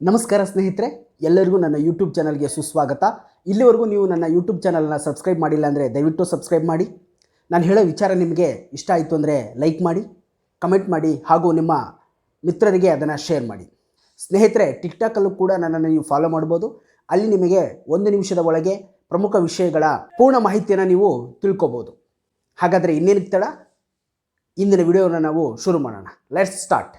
ನಮಸ್ಕಾರ ಸ್ನೇಹಿತರೆ, ಎಲ್ಲರಿಗೂ ನನ್ನ ಯೂಟ್ಯೂಬ್ ಚಾನಲ್ಗೆ ಸುಸ್ವಾಗತ. ಇಲ್ಲಿವರೆಗೂ ನೀವು ನನ್ನ ಯೂಟ್ಯೂಬ್ ಚಾನಲ್ನ ಸಬ್ಸ್ಕ್ರೈಬ್ ಮಾಡಿಲ್ಲ ಅಂದರೆ ದಯವಿಟ್ಟು ಸಬ್ಸ್ಕ್ರೈಬ್ ಮಾಡಿ. ನಾನು ಹೇಳೋ ವಿಚಾರ ನಿಮಗೆ ಇಷ್ಟ ಆಯಿತು ಅಂದರೆ ಲೈಕ್ ಮಾಡಿ, ಕಮೆಂಟ್ ಮಾಡಿ ಹಾಗೂ ನಿಮ್ಮ ಮಿತ್ರರಿಗೆ ಅದನ್ನು ಶೇರ್ ಮಾಡಿ. ಸ್ನೇಹಿತರೆ, ಟಿಕ್ಟಾಕಲ್ಲೂ ಕೂಡ ನನ್ನನ್ನು ನೀವು ಫಾಲೋ ಮಾಡ್ಬೋದು. ಅಲ್ಲಿ ನಿಮಗೆ 1 ನಿಮಿಷದ ಒಳಗೆ ಪ್ರಮುಖ ವಿಷಯಗಳ ಪೂರ್ಣ ಮಾಹಿತಿಯನ್ನು ನೀವು ತಿಳ್ಕೊಬೋದು. ಹಾಗಾದರೆ ಇನ್ನೇನು ತಡ, ಇಂದಿನ ವಿಡಿಯೋನ ನಾವು ಶುರು ಮಾಡೋಣ. Let's start.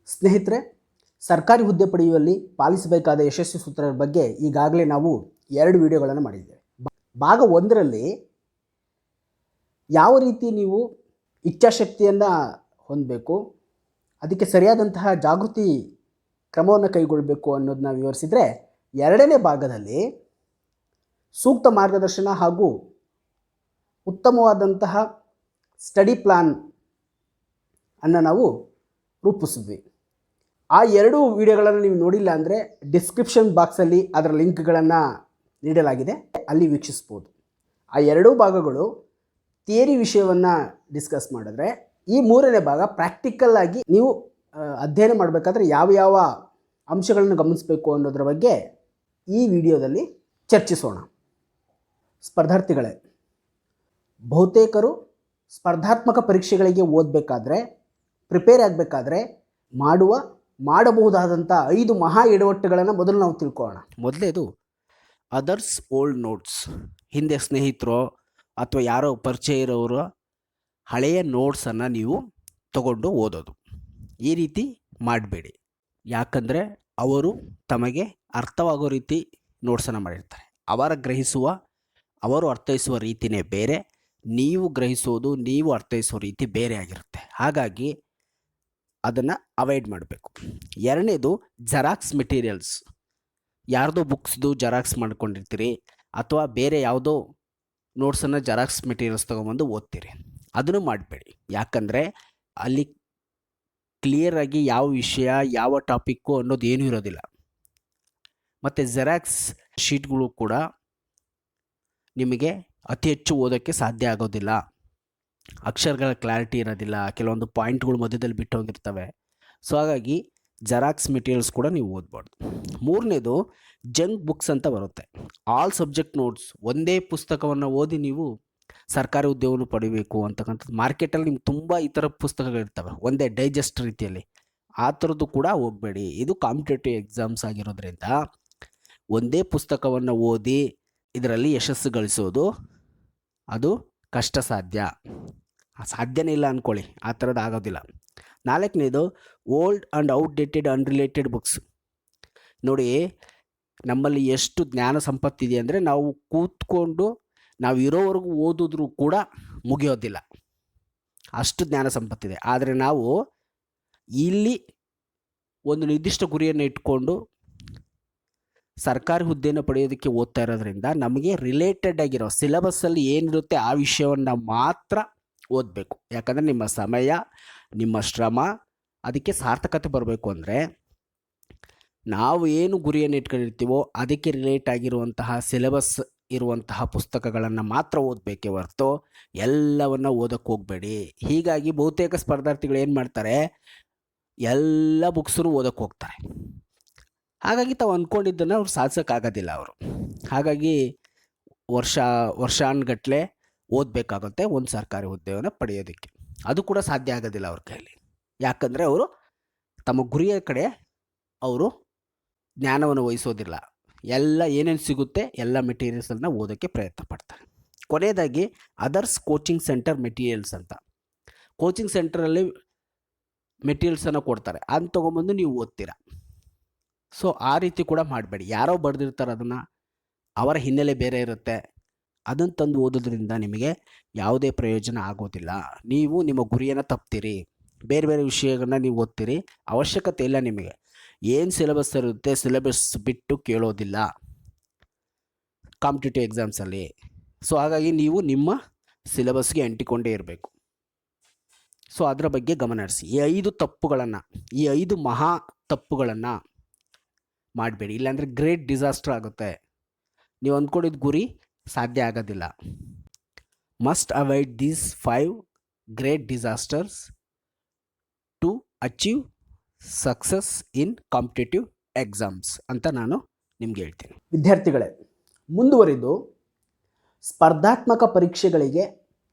ಸ್ನೇಹಿತರೆ, ಸರ್ಕಾರಿ ಹುದ್ದೆ ಪಡೆಯುವಲ್ಲಿ ಪಾಲಿಸಬೇಕಾದ ಯಶಸ್ವಿ ಸೂತ್ರದ ಬಗ್ಗೆ ಈಗಾಗಲೇ ನಾವು 2 ವಿಡಿಯೋಗಳನ್ನು ಮಾಡಿದ್ದೇವೆ. ಭಾಗ 1ರಲ್ಲಿ ಯಾವ ರೀತಿ ನೀವು ಇಚ್ಛಾಶಕ್ತಿಯನ್ನು ಹೊಂದಬೇಕು, ಅದಕ್ಕೆ ಸರಿಯಾದಂತಹ ಜಾಗೃತಿ ಕ್ರಮವನ್ನು ಕೈಗೊಳ್ಳಬೇಕು ಅನ್ನೋದನ್ನ ವಿವರಿಸಿದರೆ, 2ನೇ ಭಾಗದಲ್ಲಿ ಸೂಕ್ತ ಮಾರ್ಗದರ್ಶನ ಹಾಗೂ ಉತ್ತಮವಾದಂತಹ ಸ್ಟಡಿ ಪ್ಲಾನ್ ಅನ್ನು ನಾವು ರೂಪಿಸಿದ್ವಿ. ಆ 2 ವಿಡಿಯೋಗಳನ್ನು ನೀವು ನೋಡಿಲ್ಲ ಅಂದರೆ ಡಿಸ್ಕ್ರಿಪ್ಷನ್ ಬಾಕ್ಸಲ್ಲಿ ಅದರ ಲಿಂಕ್ಗಳನ್ನು ನೀಡಲಾಗಿದೆ, ಅಲ್ಲಿ ವೀಕ್ಷಿಸ್ಬೋದು. ಆ 2 ಭಾಗಗಳು ಥಿಯರಿ ವಿಷಯವನ್ನು ಡಿಸ್ಕಸ್ ಮಾಡಿದ್ರೆ, ಈ 3ನೇ ಭಾಗ ಪ್ರಾಕ್ಟಿಕಲ್ ಆಗಿ ನೀವು ಅಧ್ಯಯನ ಮಾಡಬೇಕಾದ್ರೆ ಯಾವ ಅಂಶಗಳನ್ನು ಗಮನಿಸಬೇಕು ಅನ್ನೋದ್ರ ಬಗ್ಗೆ ಈ ವಿಡಿಯೋದಲ್ಲಿ ಚರ್ಚಿಸೋಣ. ಸ್ಪರ್ಧಾರ್ಥಿಗಳೇ, ಬಹುತೇಕರು ಸ್ಪರ್ಧಾತ್ಮಕ ಪರೀಕ್ಷೆಗಳಿಗೆ ಓದಬೇಕಾದ್ರೆ, ಪ್ರಿಪೇರ್ ಆಗಬೇಕಾದ್ರೆ ಮಾಡಬಹುದಾದಂಥ 5 ಮಹಾ ಎಡವಟ್ಟುಗಳನ್ನು ಮೊದಲು ನಾವು ತಿಳ್ಕೊಳ್ಳೋಣ. ಮೊದಲೇದು ಅದರ್ಸ್ ಓಲ್ಡ್ ನೋಟ್ಸ್. ಹಿಂದೆ ಸ್ನೇಹಿತರು ಅಥವಾ ಯಾರೋ ಪರಿಚಯ ಇರೋರು ಹಳೆಯ ನೋಟ್ಸನ್ನು ನೀವು ತಗೊಂಡು ಓದೋದು. ಈ ರೀತಿ ಮಾಡಬೇಡಿ, ಯಾಕಂದರೆ ಅವರು ತಮಗೆ ಅರ್ಥವಾಗೋ ರೀತಿ ನೋಟ್ಸನ್ನು ಮಾಡಿರ್ತಾರೆ. ಅವರು ಅರ್ಥೈಸುವ ರೀತಿಯೇ ಬೇರೆ, ನೀವು ಗ್ರಹಿಸೋದು, ನೀವು ಅರ್ಥೈಸೋ ರೀತಿ ಬೇರೆ ಆಗಿರುತ್ತೆ. ಹಾಗಾಗಿ ಅದನ್ನು ಅವಾಯ್ಡ್ ಮಾಡಬೇಕು. 2ನೇದು ಜೆರಾಕ್ಸ್ ಮೆಟೀರಿಯಲ್ಸ್. ಯಾರ್ದೋ ಬುಕ್ಸ್ದು ಜೆರಾಕ್ಸ್ ಮಾಡ್ಕೊಂಡಿರ್ತೀರಿ ಅಥವಾ ಬೇರೆ ಯಾವುದೋ ನೋಟ್ಸನ್ನು ಜೆರಾಕ್ಸ್ ಮೆಟೀರಿಯಲ್ಸ್ ತೊಗೊಂಬಂದು ಓದ್ತೀರಿ. ಅದನ್ನು ಮಾಡಬೇಡಿ, ಯಾಕಂದರೆ ಅಲ್ಲಿ ಕ್ಲಿಯರಾಗಿ ಯಾವ ವಿಷಯ, ಯಾವ ಟಾಪಿಕ್ಕು ಅನ್ನೋದು ಏನೂ ಇರೋದಿಲ್ಲ. ಮತ್ತು ಜೆರಾಕ್ಸ್ ಶೀಟ್ಗಳು ಕೂಡ ನಿಮಗೆ ಅತಿ ಹೆಚ್ಚು ಓದೋಕ್ಕೆ ಸಾಧ್ಯ ಆಗೋದಿಲ್ಲ. ಅಕ್ಷರಗಳ ಕ್ಲಾರಿಟಿ ಇರೋದಿಲ್ಲ, ಕೆಲವೊಂದು ಪಾಯಿಂಟ್ಗಳು ಮಧ್ಯದಲ್ಲಿ ಬಿಟ್ಟು ಹೋಗಿರ್ತವೆ. ಸೊ ಹಾಗಾಗಿ ಜೆರಾಕ್ಸ್ ಮೆಟೀರಿಯಲ್ಸ್ ಕೂಡ ನೀವು ಓದ್ಬಾರ್ದು. 3ನೇದು ಜಂಕ್ ಬುಕ್ಸ್ ಅಂತ ಬರುತ್ತೆ. All subject notes. ಒಂದೇ ಪುಸ್ತಕವನ್ನು ಓದಿ ನೀವು ಸರ್ಕಾರಿ ಉದ್ಯೋಗವನ್ನು ಪಡಿಬೇಕು ಅಂತಕ್ಕಂಥದ್ದು. ಮಾರ್ಕೆಟಲ್ಲಿ ನಿಮ್ಗೆ ತುಂಬ ಈ ಥರ ಪುಸ್ತಕಗಳಿರ್ತವೆ, ಒಂದೇ ಡೈಜೆಸ್ಟ್ ರೀತಿಯಲ್ಲಿ. ಆ ಥರದ್ದು ಕೂಡ ಹೋಗಬೇಡಿ. ಇದು ಕಾಂಪಿಟೇಟಿವ್ ಎಕ್ಸಾಮ್ಸ್ ಆಗಿರೋದ್ರಿಂದ ಒಂದೇ ಪುಸ್ತಕವನ್ನು ಓದಿ ಇದರಲ್ಲಿ ಯಶಸ್ಸು ಗಳಿಸೋದು ಅದು ಕಷ್ಟ ಸಾಧ್ಯನೇ ಇಲ್ಲ ಅಂದ್ಕೊಳ್ಳಿ, ಆ ಥರದ್ದು ಆಗೋದಿಲ್ಲ. 4ನೇದು old and outdated unrelated books. ನೋಡಿ, ನಮ್ಮಲ್ಲಿ ಎಷ್ಟು ಜ್ಞಾನ ಸಂಪತ್ತಿದೆ ಅಂದರೆ ನಾವು ಕೂತ್ಕೊಂಡು ನಾವು ಇರೋವರೆಗೂ ಓದಿದ್ರೂ ಕೂಡ ಮುಗಿಯೋದಿಲ್ಲ, ಅಷ್ಟು ಜ್ಞಾನ ಸಂಪತ್ತಿದೆ. ಆದರೆ ನಾವು ಇಲ್ಲಿ ಒಂದು ನಿರ್ದಿಷ್ಟ ಗುರಿಯನ್ನು ಇಟ್ಕೊಂಡು ಸರ್ಕಾರಿ ಹುದ್ದೆಯನ್ನು ಪಡೆಯೋದಕ್ಕೆ ಓದ್ತಾ ಇರೋದ್ರಿಂದ ನಮಗೆ ರಿಲೇಟೆಡ್ ಆಗಿರೋ ಸಿಲೆಬಸ್ಸಲ್ಲಿ ಏನಿರುತ್ತೆ ಆ ವಿಷಯವನ್ನು ಮಾತ್ರ ಓದಬೇಕು. ಯಾಕಂದರೆ ನಿಮ್ಮ ಸಮಯ, ನಿಮ್ಮ ಶ್ರಮ ಅದಕ್ಕೆ ಸಾರ್ಥಕತೆ ಬರಬೇಕು ಅಂದರೆ ನಾವು ಏನು ಗುರಿಯನ್ನು ಇಟ್ಕೊಂಡಿರ್ತೀವೋ ಅದಕ್ಕೆ ರಿಲೇಟ್ ಆಗಿರುವಂತಹ ಸಿಲೆಬಸ್ ಇರುವಂತಹ ಪುಸ್ತಕಗಳನ್ನು ಮಾತ್ರ ಓದಬೇಕೇ ಹೊರತು ಎಲ್ಲವನ್ನು ಓದೋಕ್ಕೆ ಹೋಗಬೇಡಿ. ಹೀಗಾಗಿ ಬಹುತೇಕ ಸ್ಪರ್ಧಾರ್ಥಿಗಳು ಏನು ಮಾಡ್ತಾರೆ, ಎಲ್ಲ ಬುಕ್ಸನ್ನು ಓದೋಕ್ಕೆ ಹೋಗ್ತಾರೆ. ಹಾಗಾಗಿ ತಾವು ಅಂದ್ಕೊಂಡಿದ್ದನ್ನು ಅವ್ರು ಸಾಧಿಸೋಕ್ಕಾಗೋದಿಲ್ಲ ಅವರು. ಹಾಗಾಗಿ ವರ್ಷಾನುಗಟ್ಟಲೆ ಓದಬೇಕಾಗುತ್ತೆ ಒಂದು ಸರ್ಕಾರಿ ಹುದ್ದೆಯನ್ನು ಪಡೆಯೋದಕ್ಕೆ. ಅದು ಕೂಡ ಸಾಧ್ಯ ಆಗೋದಿಲ್ಲ ಅವ್ರ ಕೈಯಲ್ಲಿ, ಯಾಕಂದರೆ ಅವರು ತಮ್ಮ ಗುರಿಯ ಕಡೆ ಅವರು ಜ್ಞಾನವನ್ನು ವಹಿಸೋದಿಲ್ಲ. ಏನೇನು ಸಿಗುತ್ತೆ ಎಲ್ಲ ಮೆಟೀರಿಯಲ್ಸನ್ನು ಓದೋಕ್ಕೆ ಪ್ರಯತ್ನ ಪಡ್ತಾರೆ. ಕೊನೆಯದಾಗಿ ಅದರ್ಸ್ ಕೋಚಿಂಗ್ ಸೆಂಟರ್ ಮೆಟೀರಿಯಲ್ಸ್ ಅಂತ. ಕೋಚಿಂಗ್ ಸೆಂಟರಲ್ಲಿ ಮೆಟೀರಿಯಲ್ಸನ್ನು ಕೊಡ್ತಾರೆ, ಅದನ್ನು ತೊಗೊಂಬಂದು ನೀವು ಓದ್ತೀರಾ. ಸೊ ಆ ರೀತಿ ಕೂಡ ಮಾಡಬೇಡಿ. ಯಾರೋ ಬರೆದಿರ್ತಾರೆ, ಅದನ್ನು ಅವರ ಹಿನ್ನೆಲೆ ಬೇರೆ ಇರುತ್ತೆ, ಅದನ್ನು ತಂದು ಓದೋದ್ರಿಂದ ನಿಮಗೆ ಯಾವುದೇ ಪ್ರಯೋಜನ ಆಗೋದಿಲ್ಲ. ನೀವು ನಿಮ್ಮ ಗುರಿಯನ್ನು ತಪ್ತೀರಿ, ಬೇರೆ ಬೇರೆ ವಿಷಯಗಳನ್ನ ನೀವು ಓದ್ತೀರಿ, ಅವಶ್ಯಕತೆ ಇಲ್ಲ ನಿಮಗೆ. ಏನು ಸಿಲೆಬಸ್ ಇರುತ್ತೆ ಸಿಲೆಬಸ್ ಬಿಟ್ಟು ಕೇಳೋದಿಲ್ಲ ಕಾಂಪಿಟೇಟಿವ್ ಎಕ್ಸಾಮ್ಸಲ್ಲಿ. ಸೊ ಹಾಗಾಗಿ ನೀವು ನಿಮ್ಮ ಸಿಲೆಬಸ್ಗೆ ಅಂಟಿಕೊಂಡೇ ಇರಬೇಕು. ಸೊ ಅದರ ಬಗ್ಗೆ ಗಮನ ಹರಿಸಿ. ಈ 5 ಮಹಾ ತಪ್ಪುಗಳನ್ನು ಮಾಡಬೇಡಿ, ಇಲ್ಲಾಂದರೆ ಗ್ರೇಟ್ ಡಿಸಾಸ್ಟರ್ ಆಗುತ್ತೆ. ನೀವು ಅಂದ್ಕೊಂಡಿದ್ದ ಗುರಿ ಸಾಧ್ಯ ಆಗೋದಿಲ್ಲ. Must avoid these 5 great disasters to achieve success in competitive exams ಅಂತ ನಾನು ನಿಮ್ಗೆ ಹೇಳ್ತೀನಿ. ವಿದ್ಯಾರ್ಥಿಗಳೇ, ಮುಂದುವರಿದು ಸ್ಪರ್ಧಾತ್ಮಕ ಪರೀಕ್ಷೆಗಳಿಗೆ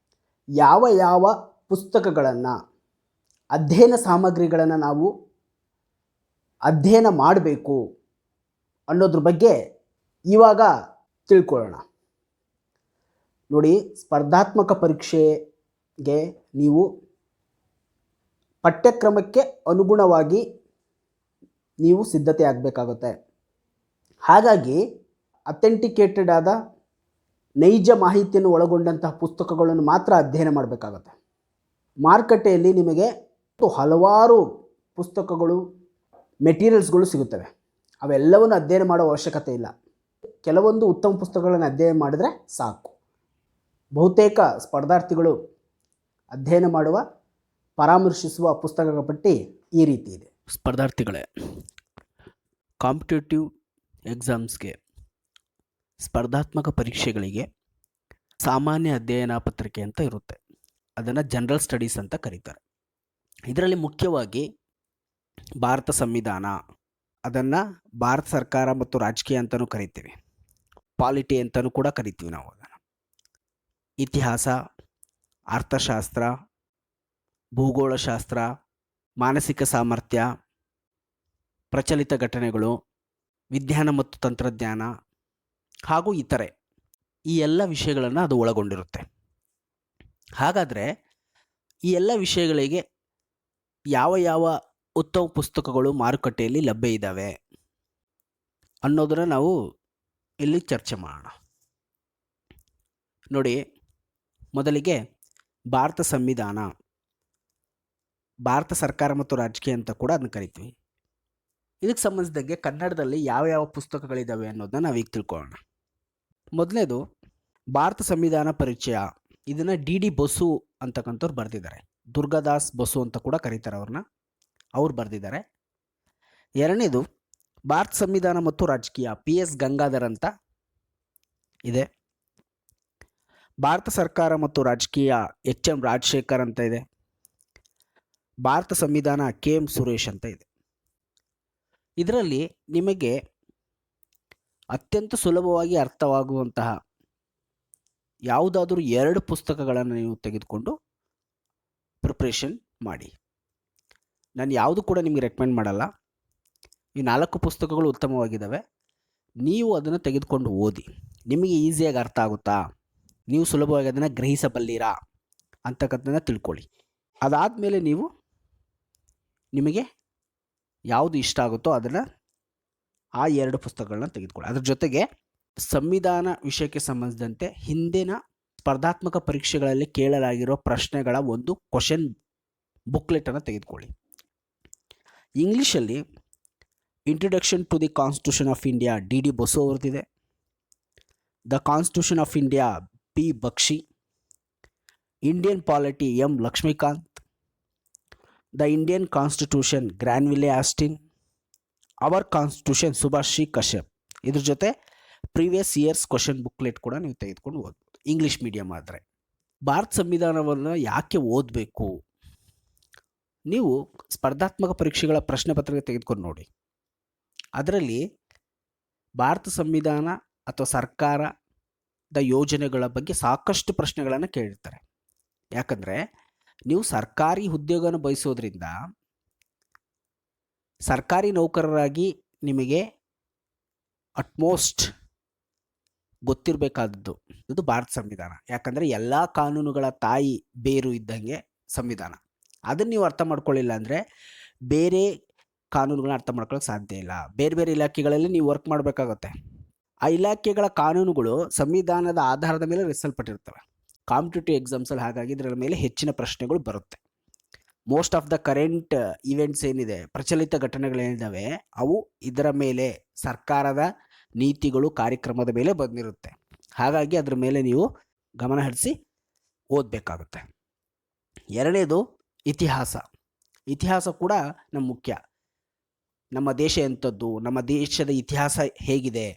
ಯಾವ ಪುಸ್ತಕಗಳನ್ನು, ಅಧ್ಯಯನ ಸಾಮಗ್ರಿಗಳನ್ನು ನಾವು ಅಧ್ಯಯನ ಮಾಡಬೇಕು ಅನ್ನೋದ್ರ ಬಗ್ಗೆ ಇವಾಗ ತಿಳ್ಕೊಳ್ಳೋಣ. ನೋಡಿ, ಸ್ಪರ್ಧಾತ್ಮಕ ಪರೀಕ್ಷೆಗೆ ನೀವು ಪಠ್ಯಕ್ರಮಕ್ಕೆ ಅನುಗುಣವಾಗಿ ನೀವು ಸಿದ್ಧತೆ ಆಗಬೇಕಾಗುತ್ತೆ. ಹಾಗಾಗಿ ಅಥೆಂಟಿಕೇಟೆಡ್ ಆದ ನೈಜ ಮಾಹಿತಿಯನ್ನು ಒಳಗೊಂಡಂತಹ ಪುಸ್ತಕಗಳನ್ನು ಮಾತ್ರ ಅಧ್ಯಯನ ಮಾಡಬೇಕಾಗುತ್ತೆ. ಮಾರುಕಟ್ಟೆಯಲ್ಲಿ ನಿಮಗೆ ಹಲವಾರು ಪುಸ್ತಕಗಳು, ಮೆಟೀರಿಯಲ್ಸ್ಗಳು ಸಿಗುತ್ತವೆ. ಅವೆಲ್ಲವನ್ನು ಅಧ್ಯಯನ ಮಾಡೋ ಅವಶ್ಯಕತೆ ಇಲ್ಲ. ಕೆಲವೊಂದು ಉತ್ತಮ ಪುಸ್ತಕಗಳನ್ನು ಅಧ್ಯಯನ ಮಾಡಿದರೆ ಸಾಕು. ಬಹುತೇಕ ಸ್ಪರ್ಧಾರ್ಥಿಗಳು ಅಧ್ಯಯನ ಮಾಡುವ, ಪರಾಮರ್ಶಿಸುವ ಪುಸ್ತಕಗಳ ಪಟ್ಟಿ ಈ ರೀತಿ ಇದೆ. ಸ್ಪರ್ಧಾರ್ಥಿಗಳೇ, ಕಾಂಪಿಟೇಟಿವ್ ಎಕ್ಸಾಮ್ಸ್ಗೆ, ಸ್ಪರ್ಧಾತ್ಮಕ ಪರೀಕ್ಷೆಗಳಿಗೆ ಸಾಮಾನ್ಯ ಅಧ್ಯಯನ ಪತ್ರಿಕೆ ಅಂತ ಇರುತ್ತೆ. ಅದನ್ನು ಜನರಲ್ ಸ್ಟಡೀಸ್ ಅಂತ ಕರೀತಾರೆ. ಇದರಲ್ಲಿ ಮುಖ್ಯವಾಗಿ ಭಾರತ ಸಂವಿಧಾನ, ಅದನ್ನು ಭಾರತ ಸರ್ಕಾರ ಮತ್ತು ರಾಜಕೀಯ ಅಂತಲೂ ಕರಿತೀವಿ, ಪಾಲಿಟಿ ಅಂತಲೂ ಕೂಡ ಕರಿತೀವಿ ನಾವು ಅದನ್ನು. ಇತಿಹಾಸ, ಅರ್ಥಶಾಸ್ತ್ರ, ಭೂಗೋಳಶಾಸ್ತ್ರ, ಮಾನಸಿಕ ಸಾಮರ್ಥ್ಯ, ಪ್ರಚಲಿತ ಘಟನೆಗಳು, ವಿಜ್ಞಾನ ಮತ್ತು ತಂತ್ರಜ್ಞಾನ ಹಾಗೂ ಇತರೆ ಈ ಎಲ್ಲ ವಿಷಯಗಳನ್ನು ಅದು ಒಳಗೊಂಡಿರುತ್ತೆ. ಹಾಗಾದರೆ ಈ ಎಲ್ಲ ವಿಷಯಗಳಿಗೆ ಯಾವ ಉತ್ತಮ ಪುಸ್ತಕಗಳು ಮಾರುಕಟ್ಟೆಯಲ್ಲಿ ಲಭ್ಯ ಇದ್ದಾವೆ ಅನ್ನೋದನ್ನು ನಾವು ಇಲ್ಲಿ ಚರ್ಚೆ ಮಾಡೋಣ. ನೋಡಿ, ಮೊದಲಿಗೆ ಭಾರತ ಸಂವಿಧಾನ, ಭಾರತ ಸರ್ಕಾರ ಮತ್ತು ರಾಜಕೀಯ ಅಂತ ಕೂಡ ಅದನ್ನು ಕರಿತೀವಿ. ಇದಕ್ಕೆ ಸಂಬಂಧಿಸಿದಂಗೆ ಕನ್ನಡದಲ್ಲಿ ಯಾವ ಪುಸ್ತಕಗಳಿದ್ದಾವೆ ಅನ್ನೋದನ್ನ ನಾವೀಗ ತಿಳ್ಕೊಳ್ಳೋಣ. ಮೊದಲನೇದು ಭಾರತ ಸಂವಿಧಾನ ಪರಿಚಯ. ಇದನ್ನು ಡಿ ಬಸು ಅಂತಕ್ಕಂಥವ್ರು ಬರೆದಿದ್ದಾರೆ. ದುರ್ಗಾದಾಸ್ ಬಸು ಅಂತ ಕೂಡ ಕರೀತಾರೆ ಅವ್ರನ್ನ, ಅವ್ರು ಬರೆದಿದ್ದಾರೆ. ಎರಡನೇದು ಭಾರತ ಸಂವಿಧಾನ ಮತ್ತು ರಾಜಕೀಯ, PS ಗಂಗಾಧರ್ ಅಂತ ಇದೆ. ಭಾರತ ಸರ್ಕಾರ ಮತ್ತು ರಾಜಕೀಯ, HM ರಾಜಶೇಖರ್ ಅಂತ ಇದೆ. ಭಾರತ ಸಂವಿಧಾನ KM ಸುರೇಶ್ ಅಂತ ಇದೆ. ಇದರಲ್ಲಿ ನಿಮಗೆ ಅತ್ಯಂತ ಸುಲಭವಾಗಿ ಅರ್ಥವಾಗುವಂತಹ ಯಾವುದಾದ್ರೂ 2 ಪುಸ್ತಕಗಳನ್ನು ನೀವು ತೆಗೆದುಕೊಂಡು ಪ್ರಿಪ್ರೇಷನ್ ಮಾಡಿ. ನಾನು ಯಾವುದು ಕೂಡ ನಿಮಗೆ ರೆಕಮೆಂಡ್ ಮಾಡಲ್ಲ. ಈ 4 ಪುಸ್ತಕಗಳು ಉತ್ತಮವಾಗಿದ್ದಾವೆ. ನೀವು ಅದನ್ನು ತೆಗೆದುಕೊಂಡು ಓದಿ. ನಿಮಗೆ ಈಸಿಯಾಗಿ ಅರ್ಥ ಆಗುತ್ತಾ, ನೀವು ಸುಲಭವಾಗಿ ಅದನ್ನು ಗ್ರಹಿಸಬಲ್ಲಿರಾ ಅಂತಕ್ಕಂಥದ್ದನ್ನು ತಿಳ್ಕೊಳ್ಳಿ. ಅದಾದಮೇಲೆ ನೀವು ನಿಮಗೆ ಯಾವುದು ಇಷ್ಟ ಆಗುತ್ತೋ ಅದನ್ನು ಆ 2 ಪುಸ್ತಕಗಳನ್ನ ತೆಗೆದುಕೊಳ್ಳಿ. ಅದ್ರ ಜೊತೆಗೆ ಸಂವಿಧಾನ ವಿಷಯಕ್ಕೆ ಸಂಬಂಧಿಸಿದಂತೆ ಹಿಂದಿನ ಸ್ಪರ್ಧಾತ್ಮಕ ಪರೀಕ್ಷೆಗಳಲ್ಲಿ ಕೇಳಲಾಗಿರೋ ಪ್ರಶ್ನೆಗಳ ಒಂದು ಕ್ವಶನ್ ಬುಕ್ಲೆಟನ್ನು ತೆಗೆದುಕೊಳ್ಳಿ. ಇಂಗ್ಲೀಷಲ್ಲಿ introduction to the constitution of India D Basu ಅವ್ರದ್ದಿದೆ. The constitution of India P Bakshi. Indian polity M Laxmikanth. The Indian constitution Granville Austin. Our constitution Subhash Kashyap. ಇದ್ರ ಜೊತೆ ಪ್ರೀವಿಯಸ್ ಇಯರ್ಸ್ ಕ್ವಶನ್ ಬುಕ್ಲೆಟ್ ಕೂಡ ನೀವು ತೆಗೆದುಕೊಂಡು ಓದ್ಬೋದು, ಇಂಗ್ಲೀಷ್ ಮೀಡಿಯಮ್ ಆದರೆ. ಭಾರತ ಸಂವಿಧಾನವನ್ನು ಯಾಕೆ ಓದಬೇಕು? ನೀವು ಸ್ಪರ್ಧಾತ್ಮಕ ಪರೀಕ್ಷೆಗಳ ಪ್ರಶ್ನೆ ಪತ್ರಿಕೆ ತೆಗೆದುಕೊಂಡು ನೋಡಿ. ಅದರಲ್ಲಿ ಭಾರತ ಸಂವಿಧಾನ ಅಥವಾ ಸರ್ಕಾರದ ಯೋಜನೆಗಳ ಬಗ್ಗೆ ಸಾಕಷ್ಟು ಪ್ರಶ್ನೆಗಳನ್ನು ಕೇಳಿರ್ತಾರೆ. ಯಾಕಂದರೆ ನೀವು ಸರ್ಕಾರಿ ಉದ್ಯೋಗನ ಬಯಸೋದ್ರಿಂದ ಸರ್ಕಾರಿ ನೌಕರರಾಗಿ ನಿಮಗೆ ಅಟ್ಮೋಸ್ಟ್ ಗೊತ್ತಿರಬೇಕಾದದ್ದು ಇದು ಭಾರತ ಸಂವಿಧಾನ. ಯಾಕಂದರೆ ಎಲ್ಲ ಕಾನೂನುಗಳ ತಾಯಿ ಬೇರು ಇದ್ದಂಗೆ ಸಂವಿಧಾನ. ಅದನ್ನು ನೀವು ಅರ್ಥ ಮಾಡ್ಕೊಳ್ಳಿಲ್ಲ ಅಂದರೆ ಬೇರೆ ಕಾನೂನುಗಳನ್ನ ಅರ್ಥ ಮಾಡ್ಕೊಳ್ಳೋಕೆ ಸಾಧ್ಯ ಇಲ್ಲ. ಬೇರೆ ಬೇರೆ ಇಲಾಖೆಗಳಲ್ಲಿ ನೀವು ವರ್ಕ್ ಮಾಡಬೇಕಾಗುತ್ತೆ. ಆ ಇಲಾಖೆಗಳ ಕಾನೂನುಗಳು ಸಂವಿಧಾನದ ಆಧಾರದ ಮೇಲೆ ರಚಿಸಲ್ಪಟ್ಟಿರ್ತವೆ. ಕಾಂಪಿಟೇಟಿವ್ ಎಕ್ಸಾಮ್ಸಲ್ಲಿ ಹಾಗಾಗಿ ಇದರ ಮೇಲೆ ಹೆಚ್ಚಿನ ಪ್ರಶ್ನೆಗಳು ಬರುತ್ತೆ. Most of the current events ಏನಿದೆ, ಪ್ರಚಲಿತ ಘಟನೆಗಳೇನಿದ್ದಾವೆ, ಅವು ಇದರ ಮೇಲೆ ಸರ್ಕಾರದ ನೀತಿಗಳು ಕಾರ್ಯಕ್ರಮದ ಮೇಲೆ ಬಂದಿರುತ್ತೆ. ಹಾಗಾಗಿ ಅದರ ಮೇಲೆ ನೀವು ಗಮನ ಹರಿಸಿ ಓದಬೇಕಾಗುತ್ತೆ. ಎರಡನೇದು ಇತಿಹಾಸ. ಇತಿಹಾಸ ಕೂಡ ನಮ್ಮ ಮುಖ್ಯ. ನಮ್ಮ ದೇಶ ಎಂಥದ್ದು, ನಮ್ಮ ದೇಶದ ಇತಿಹಾಸ ಹೇಗಿದೆ,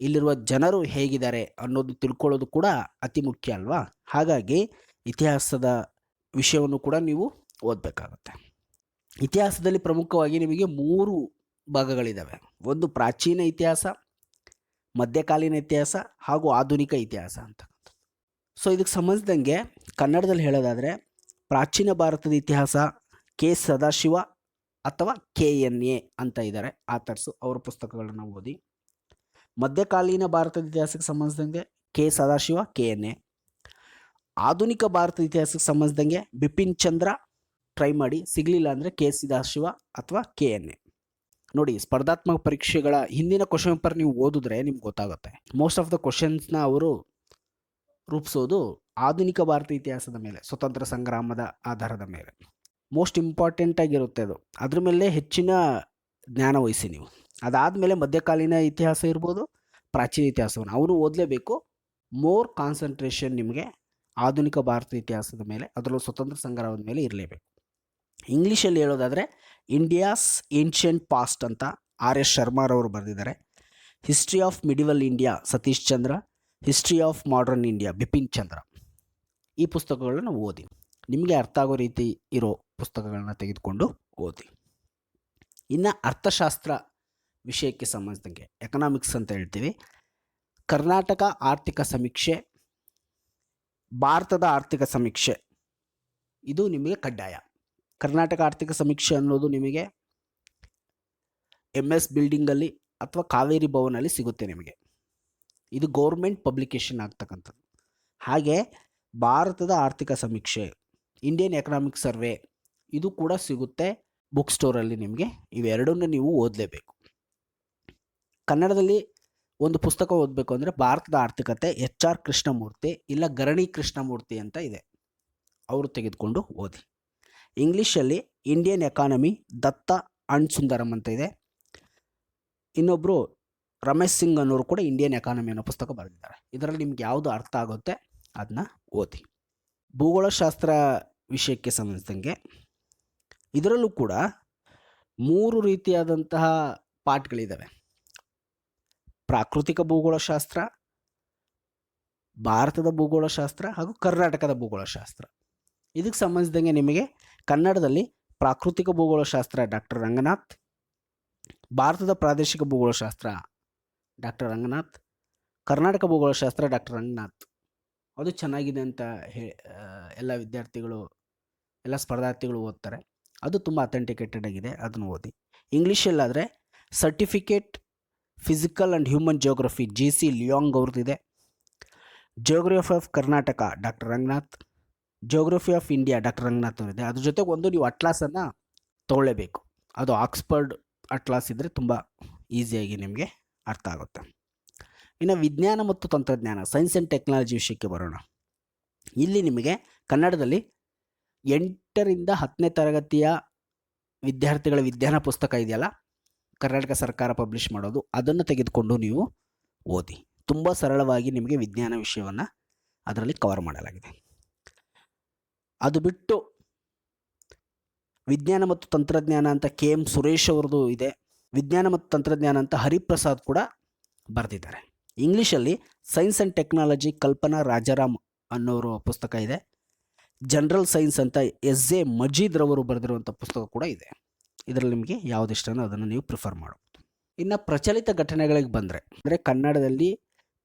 ಇಲ್ಲಿರುವ ಜನರು ಹೇಗಿದ್ದಾರೆ ಅನ್ನೋದು ತಿಳ್ಕೊಳ್ಳೋದು ಕೂಡ ಅತಿ ಮುಖ್ಯ ಅಲ್ವಾ. ಹಾಗಾಗಿ ಇತಿಹಾಸದ ವಿಷಯವನ್ನು ಕೂಡ ನೀವು ಓದಬೇಕಾಗುತ್ತೆ. ಇತಿಹಾಸದಲ್ಲಿ ಪ್ರಮುಖವಾಗಿ ನಿಮಗೆ 3 ಭಾಗಗಳಿದ್ದಾವೆ. ಒಂದು ಪ್ರಾಚೀನ ಇತಿಹಾಸ, ಮಧ್ಯಕಾಲೀನ ಇತಿಹಾಸ ಹಾಗೂ ಆಧುನಿಕ ಇತಿಹಾಸ ಅಂತಕ್ಕಂಥದ್ದು. ಸೊ ಇದಕ್ಕೆ ಸಂಬಂಧಿಸಿದಂಗೆ ಕನ್ನಡದಲ್ಲಿ ಹೇಳೋದಾದರೆ ಪ್ರಾಚೀನ ಭಾರತದ ಇತಿಹಾಸ ಕೆ ಸದಾಶಿವ ಅಥವಾ KNA ಅಂತ ಇದ್ದಾರೆ ಆಥರ್ಸು, ಅವರ ಪುಸ್ತಕಗಳನ್ನು ಓದಿ. ಮಧ್ಯಕಾಲೀನ ಭಾರತದ ಇತಿಹಾಸಕ್ಕೆ ಸಂಬಂಧಿಸಿದಂಗೆ ಕೆ ಸದಾಶಿವ KNA. ಆಧುನಿಕ ಭಾರತದ ಇತಿಹಾಸಕ್ಕೆ ಸಂಬಂಧಿಸಿದಂಗೆ ಬಿಪಿನ್ ಚಂದ್ರ, ಟ್ರೈ ಮಾಡಿ, ಸಿಗಲಿಲ್ಲ ಅಂದರೆ ಕೆ ಸದಾಶಿವ ಅಥವಾ KNA. ನೋಡಿ, ಸ್ಪರ್ಧಾತ್ಮಕ ಪರೀಕ್ಷೆಗಳ ಹಿಂದಿನ ಕ್ವಶನ್ ಪೇಪರ್ ನೀವು ಓದಿದ್ರೆ ನಿಮ್ಗೆ ಗೊತ್ತಾಗುತ್ತೆ. ಮೋಸ್ಟ್ ಆಫ್ ದ ಕ್ವಶನ್ಸ್ನ ಅವರು ರೂಪಿಸೋದು ಆಧುನಿಕ ಭಾರತ ಇತಿಹಾಸದ ಮೇಲೆ, ಸ್ವತಂತ್ರ ಸಂಗ್ರಾಮದ ಆಧಾರದ ಮೇಲೆ. ಮೋಸ್ಟ್ ಇಂಪಾರ್ಟೆಂಟ್ ಆಗಿರುತ್ತೆ ಅದು. ಅದ್ರ ಮೇಲೆ ಹೆಚ್ಚಿನ ಜ್ಞಾನ ವಹಿಸಿ ನೀವು. ಅದಾದಮೇಲೆ ಮಧ್ಯಕಾಲೀನ ಇತಿಹಾಸ ಇರ್ಬೋದು, ಪ್ರಾಚೀನ ಇತಿಹಾಸವನ್ನು ಅವರು ಓದಲೇಬೇಕು. ಮೋರ್ ಕಾನ್ಸಂಟ್ರೇಷನ್ ನಿಮಗೆ ಆಧುನಿಕ ಭಾರತ ಇತಿಹಾಸದ ಮೇಲೆ, ಅದರಲ್ಲೂ ಸ್ವತಂತ್ರ ಸಂಗ್ರಾಮದ ಮೇಲೆ ಇರಲೇಬೇಕು. ಇಂಗ್ಲೀಷಲ್ಲಿ ಹೇಳೋದಾದರೆ ಇಂಡಿಯಾಸ್ ಏನ್ಷಿಯಂಟ್ ಪಾಸ್ಟ್ ಅಂತ RS ಶರ್ಮಾರವರು ಬರೆದಿದ್ದಾರೆ. History of medieval India Satish Chandra, history of modern India Bipin Chandra. ಈ ಪುಸ್ತಕಗಳನ್ನು ಓದಿ. ನಿಮಗೆ ಅರ್ಥ ಆಗೋ ರೀತಿ ಇರೋ ಪುಸ್ತಕಗಳನ್ನ ತೆಗೆದುಕೊಂಡು ಓದಿ. ಇನ್ನು ಅರ್ಥಶಾಸ್ತ್ರ ವಿಷಯಕ್ಕೆ ಸಂಬಂಧಿಸಿದಂಗೆ ಎಕನಾಮಿಕ್ಸ್ ಅಂತ ಹೇಳ್ತೀವಿ. ಕರ್ನಾಟಕ ಆರ್ಥಿಕ ಸಮೀಕ್ಷೆ, ಭಾರತದ ಆರ್ಥಿಕ ಸಮೀಕ್ಷೆ ಇದು ನಿಮಗೆ ಕಡ್ಡಾಯ. ಕರ್ನಾಟಕ ಆರ್ಥಿಕ ಸಮೀಕ್ಷೆ ಅನ್ನೋದು ನಿಮಗೆ MS ಬಿಲ್ಡಿಂಗಲ್ಲಿ ಅಥವಾ ಕಾವೇರಿ ಭವನಲ್ಲಿ ಸಿಗುತ್ತೆ ನಿಮಗೆ. ಇದು ಗೌರ್ಮೆಂಟ್ ಪಬ್ಲಿಕೇಶನ್ ಆಗ್ತಕ್ಕಂಥದ್ದು. ಹಾಗೆ ಭಾರತದ ಆರ್ಥಿಕ ಸಮೀಕ್ಷೆ, ಇಂಡಿಯನ್ ಎಕನಾಮಿಕ್ ಸರ್ವೆ ಇದು ಕೂಡ ಸಿಗುತ್ತೆ ಬುಕ್ ಸ್ಟೋರಲ್ಲಿ ನಿಮಗೆ. ಇವೆರಡನ್ನು ನೀವು ಓದಲೇಬೇಕು. ಕನ್ನಡದಲ್ಲಿ ಒಂದು ಪುಸ್ತಕ ಓದಬೇಕು ಅಂದರೆ ಭಾರತದ ಆರ್ಥಿಕತೆ HR ಕೃಷ್ಣಮೂರ್ತಿ ಇಲ್ಲ ಗರಣಿ ಕೃಷ್ಣಮೂರ್ತಿ ಅಂತ ಇದೆ, ಅವರು ತೆಗೆದುಕೊಂಡು ಓದಿ. ಇಂಗ್ಲೀಷಲ್ಲಿ ಇಂಡಿಯನ್ ಎಕಾನಮಿ ದತ್ತ ಅಂಡ್ ಸುಂದರಂ ಅಂತ ಇದೆ. ಇನ್ನೊಬ್ಬರು ರಮೇಶ್ ಸಿಂಗ್ ಅನ್ನೋರು ಕೂಡ ಇಂಡಿಯನ್ ಎಕಾನಮಿ ಅನ್ನೋ ಪುಸ್ತಕ ಬರೆದಿದ್ದಾರೆ. ಇದರಲ್ಲಿ ನಿಮ್ಗೆ ಯಾವುದು ಅರ್ಥ ಆಗುತ್ತೆ ಅದನ್ನ ಓದಿ. ಭೂಗೋಳಶಾಸ್ತ್ರ ವಿಷಯಕ್ಕೆ ಸಂಬಂಧಿಸಿದಂಗೆ ಇದರಲ್ಲೂ ಕೂಡ 3 ರೀತಿಯಾದಂತಹ ಪಾಠಗಳಿದ್ದಾವೆ. ಪ್ರಾಕೃತಿಕ ಭೂಗೋಳಶಾಸ್ತ್ರ, ಭಾರತದ ಭೂಗೋಳಶಾಸ್ತ್ರ ಹಾಗೂ ಕರ್ನಾಟಕದ ಭೂಗೋಳಶಾಸ್ತ್ರ. ಇದಕ್ಕೆ ಸಂಬಂಧಿಸಿದಂಗೆ ನಿಮಗೆ ಕನ್ನಡದಲ್ಲಿ ಪ್ರಾಕೃತಿಕ ಭೂಗೋಳಶಾಸ್ತ್ರ ಡಾಕ್ಟರ್ ರಂಗನಾಥ್, ಭಾರತದ ಪ್ರಾದೇಶಿಕ ಭೂಗೋಳಶಾಸ್ತ್ರ ಡಾಕ್ಟರ್ ರಂಗನಾಥ್, ಕರ್ನಾಟಕ ಭೂಗೋಳಶಾಸ್ತ್ರ ಡಾಕ್ಟರ್ ರಂಗನಾಥ್. ಅದು ಚೆನ್ನಾಗಿದೆ ಅಂತ ಎಲ್ಲ ವಿದ್ಯಾರ್ಥಿಗಳು, ಎಲ್ಲ ಸ್ಪರ್ಧಾರ್ಥಿಗಳು ಓದ್ತಾರೆ. ಅದು ತುಂಬ ಅಥೆಂಟಿಕೇಟೆಡ್ ಆಗಿದೆ, ಅದನ್ನು ಓದಿ. ಇಂಗ್ಲೀಷಲ್ಲಾದರೆ certificate physical and human geography GC Leong ಅವ್ರದ್ದಿದೆ. Geography of Karnataka doctor Ranganath, geography of India doctor Ranganath ಅವರಿದೆ. ಅದ್ರ ಜೊತೆಗೆ ಒಂದು ನೀವು ಅಟ್ಲಾಸನ್ನು ತೊಗೊಳ್ಳೇಬೇಕು. ಅದು ಆಕ್ಸ್ಫರ್ಡ್ ಅಟ್ಲಾಸ್ ಇದ್ದರೆ ತುಂಬ ಈಸಿಯಾಗಿ ನಿಮಗೆ ಅರ್ಥ ಆಗುತ್ತೆ. ಇನ್ನು ವಿಜ್ಞಾನ ಮತ್ತು ತಂತ್ರಜ್ಞಾನ, ಸೈನ್ಸ್ ಆ್ಯಂಡ್ ಟೆಕ್ನಾಲಜಿ ವಿಷಯಕ್ಕೆ ಬರೋಣ. ಇಲ್ಲಿ ನಿಮಗೆ ಕನ್ನಡದಲ್ಲಿ 8ರಿಂದ 10ನೇ ತರಗತಿಯ ವಿದ್ಯಾರ್ಥಿಗಳ ವಿಜ್ಞಾನ ಪುಸ್ತಕ ಇದೆಯಲ್ಲ, ಕರ್ನಾಟಕ ಸರ್ಕಾರ ಪಬ್ಲಿಷ್ ಮಾಡೋದು, ಅದನ್ನು ತೆಗೆದುಕೊಂಡು ನೀವು ಓದಿ. ತುಂಬ ಸರಳವಾಗಿ ನಿಮಗೆ ವಿಜ್ಞಾನ ವಿಷಯವನ್ನು ಅದರಲ್ಲಿ ಕವರ್ ಮಾಡಲಾಗಿದೆ. ಅದು ಬಿಟ್ಟು ವಿಜ್ಞಾನ ಮತ್ತು ತಂತ್ರಜ್ಞಾನ ಅಂತ KM ಸುರೇಶ್ ಅವ್ರದ್ದು ಇದೆ. ವಿಜ್ಞಾನ ಮತ್ತು ತಂತ್ರಜ್ಞಾನ ಅಂತ ಹರಿಪ್ರಸಾದ್ ಕೂಡ ಬರೆದಿದ್ದಾರೆ. ಇಂಗ್ಲೀಷಲ್ಲಿ ಸೈನ್ಸ್ ಆ್ಯಂಡ್ ಟೆಕ್ನಾಲಜಿ ಕಲ್ಪನಾ ರಾಜಾರಾಮ್ ಅನ್ನೋರು ಪುಸ್ತಕ ಇದೆ. ಜನರಲ್ ಸೈನ್ಸ್ ಅಂತ SJ ಮಜೀದ್ ರವರು ಬರೆದಿರುವಂಥ ಪುಸ್ತಕ ಕೂಡ ಇದೆ. ಇದರಲ್ಲಿ ನಿಮಗೆ ಯಾವುದಿಷ್ಟನೋ ಅದನ್ನು ನೀವು ಪ್ರಿಫರ್ ಮಾಡಬಹುದು. ಇನ್ನು ಪ್ರಚಲಿತ ಘಟನೆಗಳಿಗೆ ಬಂದರೆ, ಅಂದರೆ ಕನ್ನಡದಲ್ಲಿ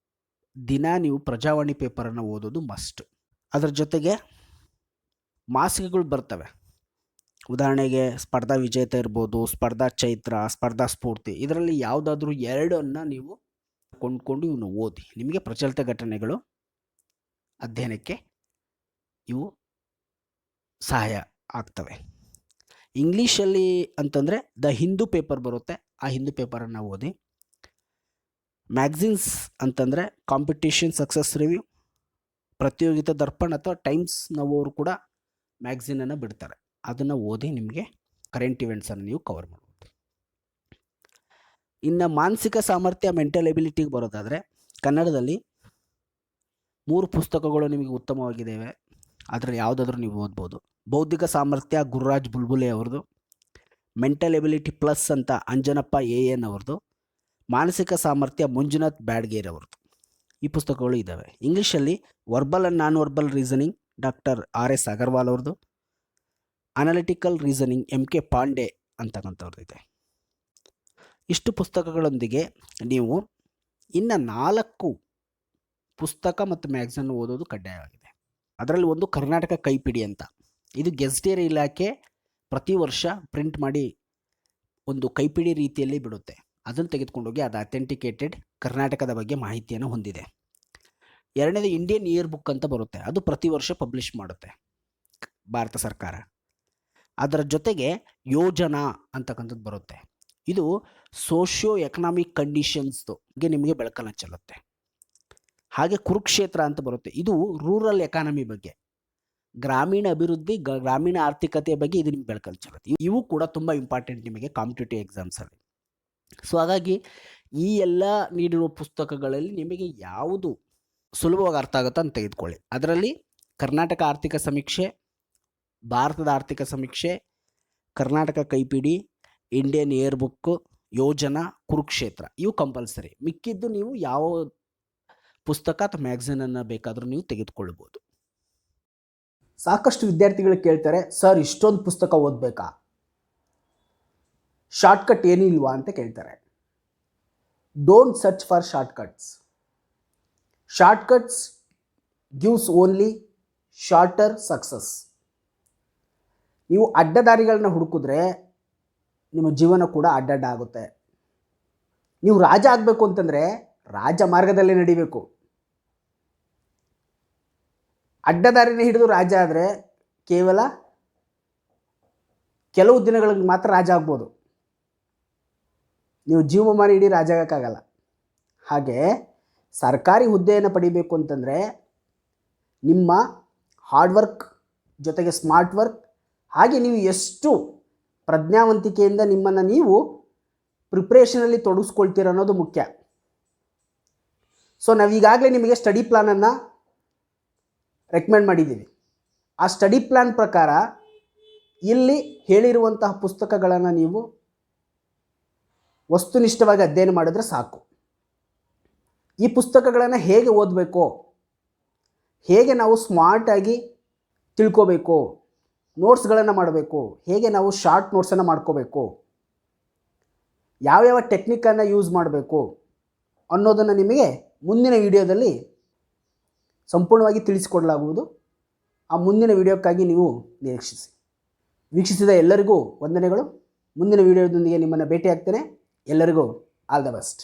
ದಿನ ನೀವು ಪ್ರಜಾವಾಣಿ ಪೇಪರನ್ನು ಓದೋದು ಮಸ್ಟ್. ಅದರ ಜೊತೆಗೆ ಮಾಸಿಕಗಳು ಬರ್ತವೆ. ಉದಾಹರಣೆಗೆ ಸ್ಪರ್ಧಾ ವಿಜೇತ ಇರ್ಬೋದು, ಸ್ಪರ್ಧಾ ಚೈತ್ರ, ಸ್ಪರ್ಧಾ ಸ್ಫೂರ್ತಿ. ಇದರಲ್ಲಿ ಯಾವುದಾದ್ರೂ 2ಅನ್ನು ನೀವು ಕೊಂಡ್ಕೊಂಡು ಇವನು ಓದಿ. ನಿಮಗೆ ಪ್ರಚಲಿತ ಘಟನೆಗಳು ಅಧ್ಯಯನಕ್ಕೆ ಇವು ಸಹಾಯ ಆಗ್ತವೆ. ಇಂಗ್ಲೀಷಲ್ಲಿ ಅಂತಂದರೆ ದ ಹಿಂದೂ ಪೇಪರ್ ಬರುತ್ತೆ, ಆ ಹಿಂದೂ ಪೇಪರನ್ನು ಓದಿ. ಮ್ಯಾಗ್ಝಿನ್ಸ್ ಅಂತಂದರೆ ಕಾಂಪಿಟೇಷನ್ ಸಕ್ಸಸ್ ರಿವ್ಯೂ, ಪ್ರತಿಯೋಗಿತಾ ದರ್ಪಣ್ ಅಥವಾ ಟೈಮ್ಸ್ ನವರು ಕೂಡ ಮ್ಯಾಗ್ಝಿನನ್ನು ಬಿಡ್ತಾರೆ, ಅದನ್ನು ಓದಿ ನಿಮಗೆ ಕರೆಂಟ್ ಇವೆಂಟ್ಸನ್ನು ನೀವು ಕವರ್ ಮಾಡ್ಬೋದು. ಇನ್ನು ಮಾನಸಿಕ ಸಾಮರ್ಥ್ಯ ಮೆಂಟಲ್ ಎಬಿಲಿಟಿಗೆ ಬರೋದಾದರೆ ಕನ್ನಡದಲ್ಲಿ 3 ಪುಸ್ತಕಗಳು ನಿಮಗೆ ಉತ್ತಮವಾಗಿದ್ದಾವೆ. ಅದರಲ್ಲಿ ಯಾವುದಾದ್ರೂ ನೀವು ಓದ್ಬೋದು. ಬೌದ್ಧಿಕ ಸಾಮರ್ಥ್ಯ ಗುರುರಾಜ್ ಬುಲ್ಬುಲೆ ಅವ್ರದ್ದು, ಮೆಂಟಲ್ ಎಬಿಲಿಟಿ ಪ್ಲಸ್ ಅಂತ ಅಂಜನಪ್ಪ AN ಅವ್ರದ್ದು, ಮಾನಸಿಕ ಸಾಮರ್ಥ್ಯ ಮಂಜುನಾಥ್ ಬ್ಯಾಡ್ಗೇರ್ ಅವ್ರದ್ದು. ಈ ಪುಸ್ತಕಗಳು ಇದ್ದಾವೆ. ಇಂಗ್ಲೀಷಲ್ಲಿ verbal and non verbal reasoning doctor RS Agarwal ಅವ್ರದ್ದು, ಅನಾಲಿಟಿಕಲ್ ರೀಸನಿಂಗ್ MK ಪಾಂಡೆ ಅಂತಕ್ಕಂಥವ್ರದ್ದು ಇದೆ. ಇಷ್ಟು ಪುಸ್ತಕಗಳೊಂದಿಗೆ ನೀವು ಇನ್ನು 4 ಪುಸ್ತಕ ಮತ್ತು ಮ್ಯಾಗ್ಝಿನ್ ಓದೋದು ಕಡ್ಡಾಯವಾಗಿದೆ. ಅದರಲ್ಲಿ ಒಂದು ಕರ್ನಾಟಕ ಕೈಪಿಡಿ ಅಂತ. ಇದು ಗೆಜೆಟಿಯರ್ ಇಲಾಖೆ ಪ್ರತಿ ವರ್ಷ ಪ್ರಿಂಟ್ ಮಾಡಿ ಒಂದು ಕೈಪಿಡಿ ರೀತಿಯಲ್ಲಿ ಬಿಡುತ್ತೆ. ಅದನ್ನು ತೆಗೆದುಕೊಂಡೋಗಿ ಅದು ಅಥೆಂಟಿಕೇಟೆಡ್ ಕರ್ನಾಟಕದ ಬಗ್ಗೆ ಮಾಹಿತಿಯನ್ನು ಹೊಂದಿದೆ. ಎರಡನೇದು ಇಂಡಿಯನ್ ಇಯರ್ ಬುಕ್ ಅಂತ ಬರುತ್ತೆ. ಅದು ಪ್ರತಿ ವರ್ಷ ಪಬ್ಲಿಷ್ ಮಾಡುತ್ತೆ ಭಾರತ ಸರ್ಕಾರ. ಅದರ ಜೊತೆಗೆ ಯೋಜನಾ ಅಂತಕ್ಕಂಥದ್ದು ಬರುತ್ತೆ. ಇದು ಸೋಷಿಯೋ ಎಕನಾಮಿಕ್ ಕಂಡೀಷನ್ಸ್ಗೆ ನಿಮಗೆ ಬೆಳಕನ್ನು ಚೆಲ್ಲುತ್ತೆ. ಹಾಗೆ ಕುರುಕ್ಷೇತ್ರ ಅಂತ ಬರುತ್ತೆ. ಇದು ರೂರಲ್ ಎಕಾನಮಿ ಬಗ್ಗೆ, ಗ್ರಾಮೀಣ ಅಭಿವೃದ್ಧಿ, ಗ್ರಾಮೀಣ ಆರ್ಥಿಕತೆಯ ಬಗ್ಗೆ ಇದು ನಿಮ್ಗೆ ಬೆಳಕನ್ನು ಚೆಲ್ಲುತ್ತೆ. ಇವು ಕೂಡ ತುಂಬ ಇಂಪಾರ್ಟೆಂಟ್ ನಿಮಗೆ ಕಾಂಪಿಟೇಟಿವ್ ಎಕ್ಸಾಮ್ಸಲ್ಲಿ. ಸೊ ಹಾಗಾಗಿ ಈ ಎಲ್ಲ ನೀಡಿರುವ ಪುಸ್ತಕಗಳಲ್ಲಿ ನಿಮಗೆ ಯಾವುದು ಸುಲಭವಾಗಿ ಅರ್ಥ ಆಗುತ್ತೋ ಅಂತ ತೆಗೆದುಕೊಳ್ಳಿ. ಅದರಲ್ಲಿ ಕರ್ನಾಟಕ ಆರ್ಥಿಕ ಸಮೀಕ್ಷೆ, ಭಾರತದ ಆರ್ಥಿಕ ಸಮೀಕ್ಷೆ, ಕರ್ನಾಟಕ ಕೈಪಿಡಿ, ಇಂಡಿಯನ್ ಇಯರ್ ಬುಕ್ಕು, ಯೋಜನಾ, ಕುರುಕ್ಷೇತ್ರ ಇವು ಕಂಪಲ್ಸರಿ. ಮಿಕ್ಕಿದ್ದು ನೀವು ಯಾವ ಪುಸ್ತಕ ಅಥವಾ ಮ್ಯಾಗ್ಝಿನನ್ನು ಬೇಕಾದರೂ ನೀವು ತೆಗೆದುಕೊಳ್ಬೋದು. ಸಾಕಷ್ಟು ವಿದ್ಯಾರ್ಥಿಗಳು ಕೇಳ್ತಾರೆ, ಸರ್ ಇಷ್ಟೊಂದು ಪುಸ್ತಕ ಓದಬೇಕಾ, ಶಾರ್ಟ್ಕಟ್ ಏನೂ ಇಲ್ವಾ ಅಂತ ಕೇಳ್ತಾರೆ. Don't search for shortcuts. Shortcuts gives only shorter success. ನೀವು ಅಡ್ಡದಾರಿಗಳನ್ನ ಹುಡುಕಿದ್ರೆ ನಿಮ್ಮ ಜೀವನ ಕೂಡ ಅಡ್ಡಡ್ಡ ಆಗುತ್ತೆ. ನೀವು ರಾಜ ಆಗಬೇಕು ಅಂತಂದರೆ ರಾಜ ಮಾರ್ಗದಲ್ಲೇ ನಡಿಬೇಕು. ಅಡ್ಡದಾರಿನ ಹಿಡಿದು ರಾಜ ಆದರೆ ಕೇವಲ ಕೆಲವು ದಿನಗಳಿಗೆ ಮಾತ್ರ ರಾಜ ಆಗ್ಬೋದು. ನೀವು ಜೀವಮಾನ ಇಡೀ ರಾಜ ಆಗೋಕ್ಕಾಗಲ್ಲ. ಹಾಗೆ ಸರ್ಕಾರಿ ಹುದ್ದೆಯನ್ನು ಪಡಿಬೇಕು ಅಂತಂದರೆ ನಿಮ್ಮ ಹಾರ್ಡ್ ವರ್ಕ್ ಜೊತೆಗೆ ಸ್ಮಾರ್ಟ್ ವರ್ಕ್, ಹಾಗೆ ನೀವು ಎಷ್ಟು ಪ್ರಜ್ಞಾವಂತಿಕೆಯಿಂದ ನಿಮ್ಮನ್ನು ನೀವು ಪ್ರಿಪ್ರೇಷನಲ್ಲಿ ತೊಡಗಿಸ್ಕೊಳ್ತೀರ ಅನ್ನೋದು ಮುಖ್ಯ. ಸೊ ನಾವೀಗಾಗಲೇ ನಿಮಗೆ ಸ್ಟಡಿ ಪ್ಲಾನನ್ನು ರೆಕಮೆಂಡ್ ಮಾಡಿದ್ದೀವಿ. ಆ ಸ್ಟಡಿ ಪ್ಲ್ಯಾನ್ ಪ್ರಕಾರ ಇಲ್ಲಿ ಹೇಳಿರುವಂತಹ ಪುಸ್ತಕಗಳನ್ನು ನೀವು ವಸ್ತುನಿಷ್ಠವಾಗಿ ಅಧ್ಯಯನ ಮಾಡಿದ್ರೆ ಸಾಕು. ಈ ಪುಸ್ತಕಗಳನ್ನು ಹೇಗೆ ಓದಬೇಕು, ಹೇಗೆ ನಾವು ಸ್ಮಾರ್ಟಾಗಿ ತಿಳ್ಕೋಬೇಕು, ನೋಟ್ಸ್ಗಳನ್ನು ಮಾಡಬೇಕು, ಹೇಗೆ ನಾವು ಶಾರ್ಟ್ ನೋಟ್ಸನ್ನು ಮಾಡ್ಕೋಬೇಕು, ಯಾವ್ಯಾವ ಟೆಕ್ನಿಕನ್ನು ಯೂಸ್ ಮಾಡಬೇಕು ಅನ್ನೋದನ್ನು ನಿಮಗೆ ಮುಂದಿನ ವಿಡಿಯೋದಲ್ಲಿ ಸಂಪೂರ್ಣವಾಗಿ ತಿಳಿಸಿಕೊಡಲಾಗುವುದು. ಆ ಮುಂದಿನ ವಿಡಿಯೋಕ್ಕಾಗಿ ನೀವು ನಿರೀಕ್ಷಿಸಿ. ವೀಕ್ಷಿಸಿದ ಎಲ್ಲರಿಗೂ ವಂದನೆಗಳು. ಮುಂದಿನ ವಿಡಿಯೋದೊಂದಿಗೆ ನಿಮ್ಮನ್ನು ಭೇಟಿ ಆಗ್ತೇನೆ. ಎಲ್ಲರಿಗೂ ಆಲ್ ದ ಬೆಸ್ಟ್.